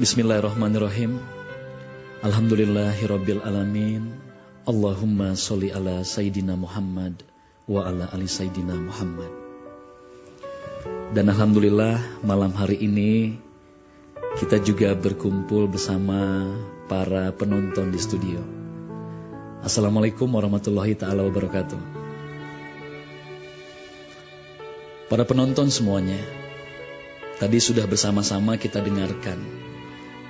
Bismillahirrahmanirrahim. Alhamdulillahirabbil alamin. Allahumma sholli ala sayyidina Muhammad wa ala ali sayyidina Muhammad. Dan alhamdulillah malam hari ini kita juga berkumpul bersama para penonton di studio. Assalamualaikum warahmatullahi taala wabarakatuh. Para penonton semuanya, tadi sudah bersama-sama kita dengarkan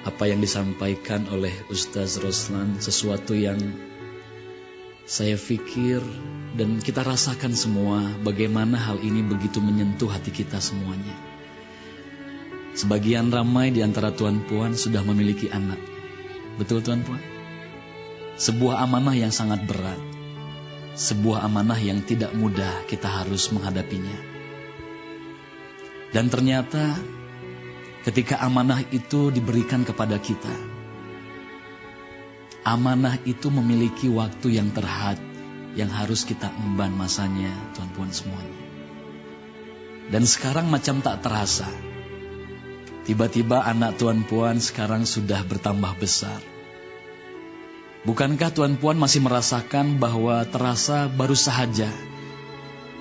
apa yang disampaikan oleh Ustaz Roslan, sesuatu yang saya pikir dan kita rasakan semua bagaimana hal ini begitu menyentuh hati kita semuanya. Sebagian ramai di antara tuan puan sudah memiliki anak. Betul tuan puan? Sebuah amanah yang sangat berat. Sebuah amanah yang tidak mudah kita harus menghadapinya. Dan ternyata ketika amanah itu diberikan kepada kita, amanah itu memiliki waktu yang terhad, yang harus kita emban masanya, tuan puan semuanya. Dan sekarang macam tak terasa, tiba-tiba anak tuan puan sekarang sudah bertambah besar. Bukankah tuan puan masih merasakan bahwa terasa baru sahaja?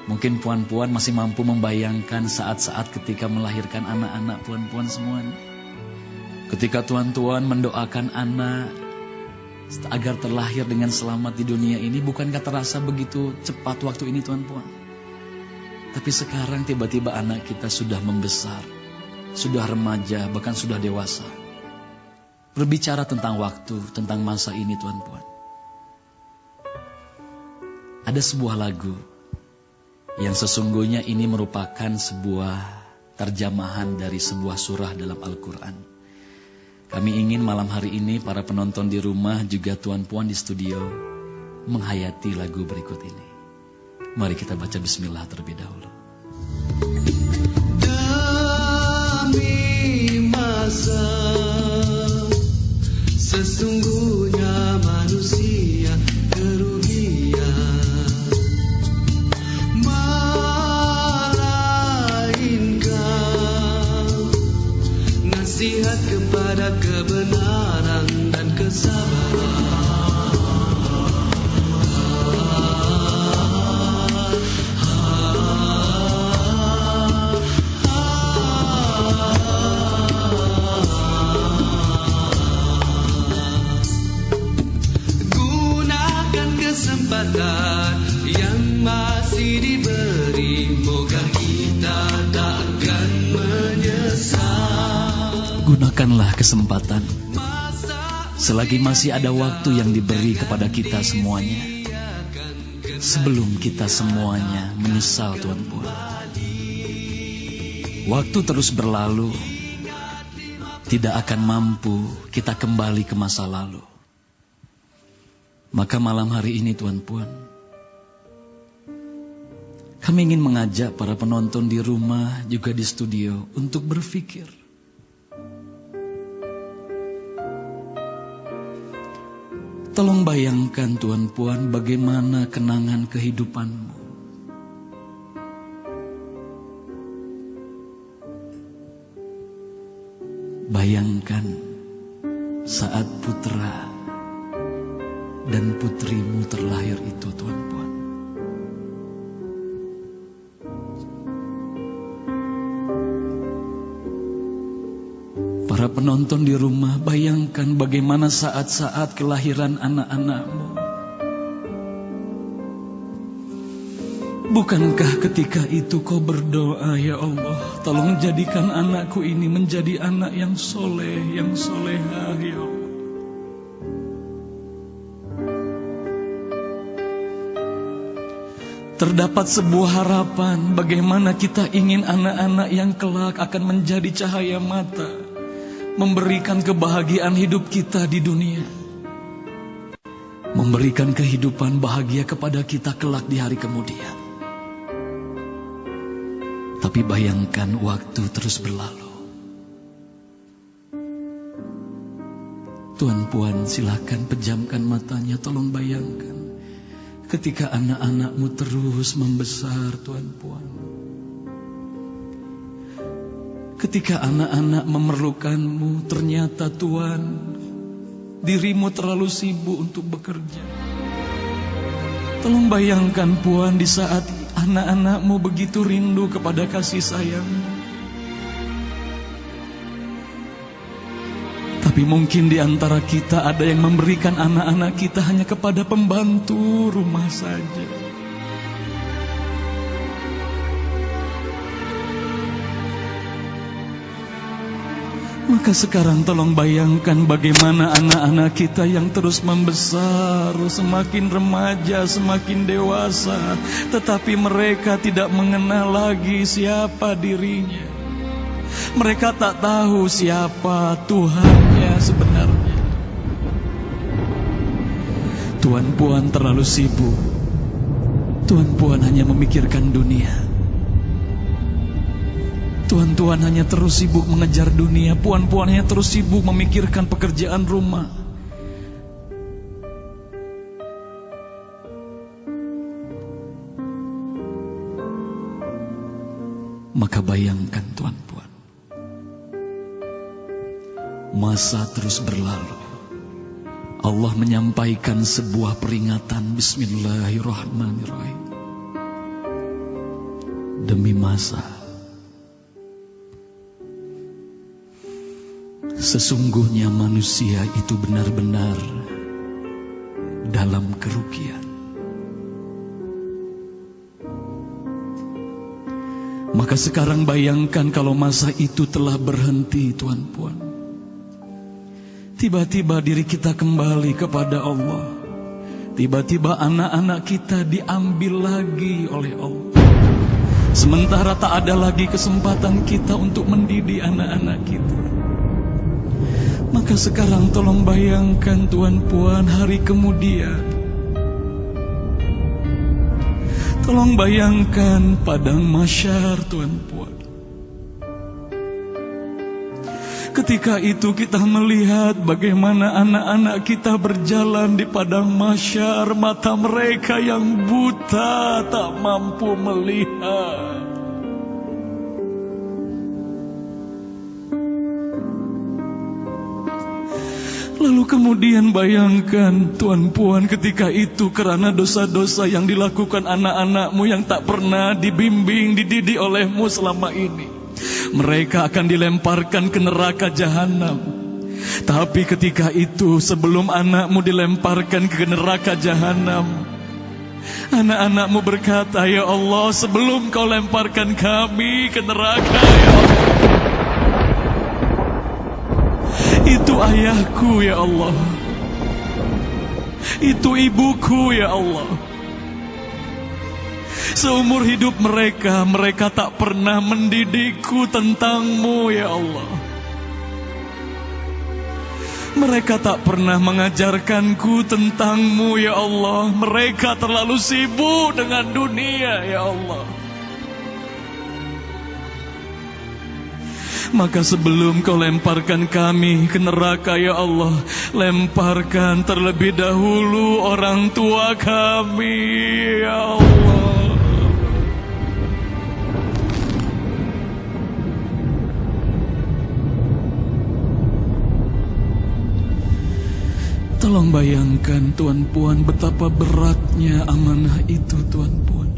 Mungkin puan-puan masih mampu membayangkan saat-saat ketika melahirkan anak-anak puan-puan semuanya. Ketika tuan-tuan mendoakan anak agar terlahir dengan selamat di dunia ini, bukankah terasa begitu cepat waktu ini tuan-puan? Tapi sekarang tiba-tiba anak kita sudah membesar, sudah remaja, bahkan sudah dewasa. Berbicara tentang waktu, tentang masa ini tuan-puan. Ada sebuah lagu yang sesungguhnya ini merupakan sebuah terjemahan dari sebuah surah dalam Al-Quran. Kami ingin malam hari ini para penonton di rumah juga tuan puan di studio menghayati lagu berikut ini. Mari kita baca bismillah terlebih dahulu. Demi masa sesungguhnya manusia kerugian, nasihat kepada kebenaran dan kesabaran. Gunakan kesempatan yang masih diberi, moga kita takkan menyesal. Gunakanlah kesempatan selagi masih ada waktu yang diberi kepada kita semuanya, sebelum kita semuanya menyesal tuan puan. Waktu terus berlalu, tidak akan mampu kita kembali ke masa lalu. Maka malam hari ini tuan puan, kami ingin mengajak para penonton di rumah juga di studio untuk berpikir. Tolong bayangkan tuan puan bagaimana kenangan kehidupanmu. Bayangkan saat putra dan putrimu terlahir itu tuan puan. Para penonton di rumah, bayangkan bagaimana saat-saat kelahiran anak-anakmu. Bukankah ketika itu kau berdoa, ya Allah, tolong jadikan anakku ini menjadi anak yang soleh, yang solehah, ya Allah. Terdapat sebuah harapan bagaimana kita ingin anak-anak yang kelak akan menjadi cahaya mata, memberikan kebahagiaan hidup kita di dunia, memberikan kehidupan bahagia kepada kita kelak di hari kemudian. Tapi bayangkan waktu terus berlalu. Tuan puan silakan pejamkan matanya, tolong bayangkan ketika anak-anakmu terus membesar tuan puan. Ketika anak-anak memerlukanmu, ternyata Tuhan, dirimu terlalu sibuk untuk bekerja. Tolong bayangkan Tuhan, di saat anak-anakmu begitu rindu kepada kasih sayangmu. Tapi mungkin di antara kita ada yang memberikan anak-anak kita hanya kepada pembantu rumah saja. Maka sekarang tolong bayangkan bagaimana anak-anak kita yang terus membesar, semakin remaja, semakin dewasa, tetapi mereka tidak mengenal lagi siapa dirinya. Mereka tak tahu siapa Tuhannya sebenarnya. Tuan Puan terlalu sibuk. Tuan Puan hanya memikirkan dunia. Tuan-tuan hanya terus sibuk mengejar dunia. Puan-puan hanya terus sibuk memikirkan pekerjaan rumah. Maka bayangkan tuan-puan, masa terus berlalu. Allah menyampaikan sebuah peringatan. Bismillahirrahmanirrahim. Demi masa, sesungguhnya manusia itu benar-benar dalam kerugian. Maka sekarang bayangkan kalau masa itu telah berhenti, Tuan Puan. Tiba-tiba diri kita kembali kepada Allah. Tiba-tiba anak-anak kita diambil lagi oleh Allah. Sementara tak ada lagi kesempatan kita untuk mendidik anak-anak kita. Maka sekarang tolong bayangkan Tuan Puan, hari kemudian. Tolong bayangkan padang mahsyar Tuan Puan. Ketika itu kita melihat bagaimana anak-anak kita berjalan di padang mahsyar, mata mereka yang buta tak mampu melihat. Lalu kemudian bayangkan Tuan Puan, ketika itu karena dosa-dosa yang dilakukan anak-anakmu yang tak pernah dibimbing, dididik olehmu selama ini, mereka akan dilemparkan ke neraka jahanam. Tapi ketika itu sebelum anakmu dilemparkan ke neraka jahanam, anak-anakmu berkata, "Ya Allah, sebelum kau lemparkan kami ke neraka, ya Allah, itu ayahku ya Allah, itu ibuku ya Allah. Seumur hidup mereka, mereka tak pernah mendidikku tentang-Mu ya Allah. Mereka tak pernah mengajarkanku tentang-Mu ya Allah. Mereka terlalu sibuk dengan dunia ya Allah. Maka sebelum kau lemparkan kami ke neraka ya Allah, lemparkan terlebih dahulu orang tua kami ya Allah." Tolong bayangkan Tuan Puan, betapa beratnya amanah itu Tuan Puan.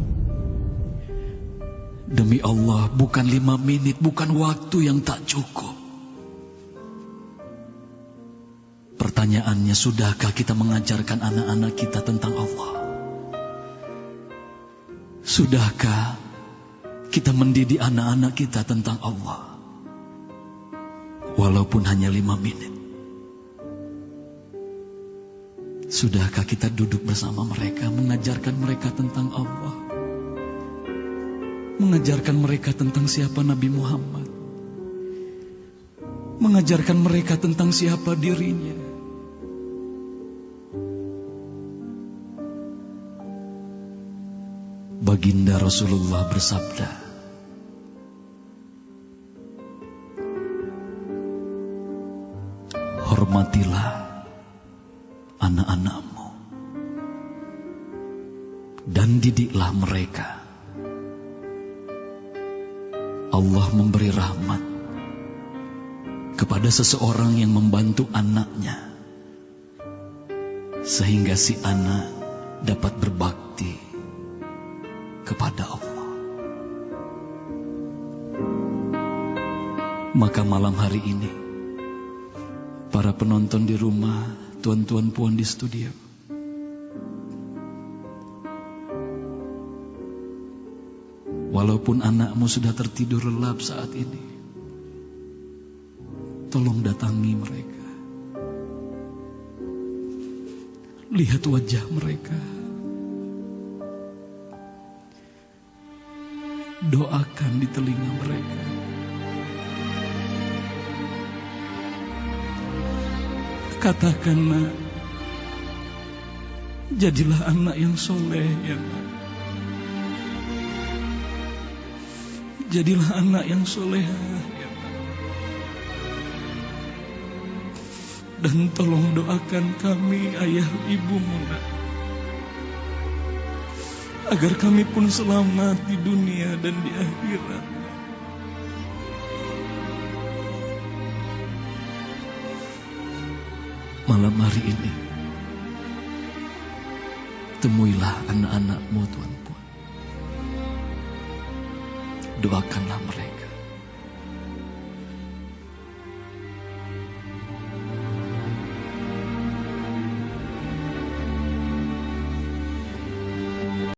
Demi Allah, bukan 5 menit, bukan waktu yang tak cukup. Pertanyaannya, sudahkah kita mengajarkan anak-anak kita tentang Allah? Sudahkah kita mendidik anak-anak kita tentang Allah? Walaupun hanya 5 menit. Sudahkah kita duduk bersama mereka, mengajarkan mereka tentang Allah? Mengajarkan mereka tentang siapa Nabi Muhammad, mengajarkan mereka tentang siapa dirinya. Baginda Rasulullah bersabda, "Hormatilah anak-anakmu dan didiklah mereka. Allah memberi rahmat kepada seseorang yang membantu anaknya, sehingga si anak dapat berbakti kepada Allah. Maka malam hari ini, para penonton di rumah, tuan-tuan puan di studio, walaupun anakmu sudah tertidur lelap saat ini, tolong datangi mereka. Lihat wajah mereka. Doakan di telinga mereka. Katakanlah, jadilah anak yang soleh ya Nak. Jadilah anak yang solehah ya Nak. Dan tolong doakan kami ayah ibumu Nak, agar kami pun selamat di dunia dan di akhirat. Malam hari ini, temuilah anak-anakmu tuan-puan. Doakanlah mereka.